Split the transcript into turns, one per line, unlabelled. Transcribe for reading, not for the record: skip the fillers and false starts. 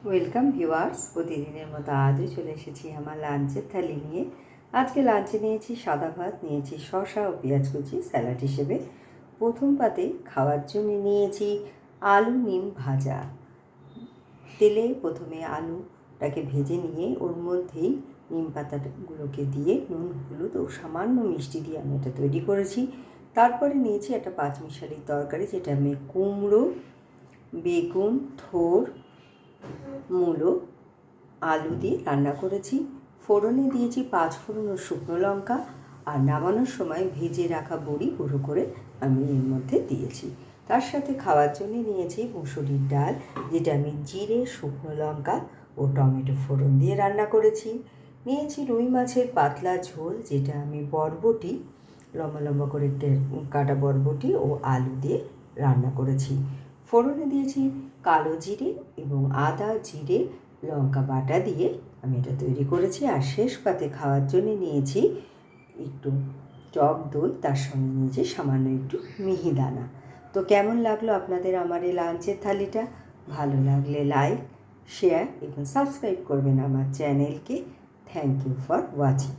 Welcome viewers, প্রতিদিনের মতো আজও চলে এসেছি আমার লাঞ্চের থালি নিয়ে। আজকে লাঞ্চে নিয়েছি সাদা ভাত, নিয়েছি শসা ও পেঁয়াজ কুচি স্যালাড হিসেবে। প্রথম পাতে খাওয়ার জন্য নিয়েছি আলু নিম ভাজা। তেলে প্রথমে আলুটাকে ভেজে নিয়ে ওর মধ্যেই নিম পাতাগুলোকে দিয়ে নুন হলুদ ও সামান্য মিষ্টি দিয়ে আমি এটা তৈরি করেছি। তারপরে নিয়েছি একটা পাঁচমিশালির তরকারি, যেটা আমি কুমড়ো, বেগুন, থোর, মূলো, আলু দিয়ে রান্না করেছি। ফোড়নে দিয়েছি 5 ফোড়ন ও শুকনো লঙ্কা, আর নামানোর সময় ভেজে রাখা বড়ি গুঁড়ো করে আমি এর মধ্যে দিয়েছি। তার সাথে খাওয়ার জন্য নিয়েছি মুসুরির ডাল, যেটা আমি জিরে, শুকনো লঙ্কা ও টমেটো ফোড়ন দিয়ে রান্না করেছি। নিয়েছি রুই মাছের পাতলা ঝোল, যেটা আমি বরবটি, লম্বা লম্বা করে কাটা বরবটি ও আলু দিয়ে রান্না করেছি। ফোড়নে দিয়েছি কালো জিরে এবং আদা, জিরে, লঙ্কা বাটা দিয়ে আমি এটা তৈরি করেছি। আর শেষ পাতে খাওয়ার জন্য নিয়েছি একটু টক দই, তার সঙ্গে নিয়েছি সামান্য একটু মিহিদানা। তো কেমন লাগলো আপনাদের আমার এই লাঞ্চের থালিটা? ভালো লাগলে লাইক, শেয়ার এবং সাবস্ক্রাইব করবেন আমার চ্যানেলকে। Thank you for watching.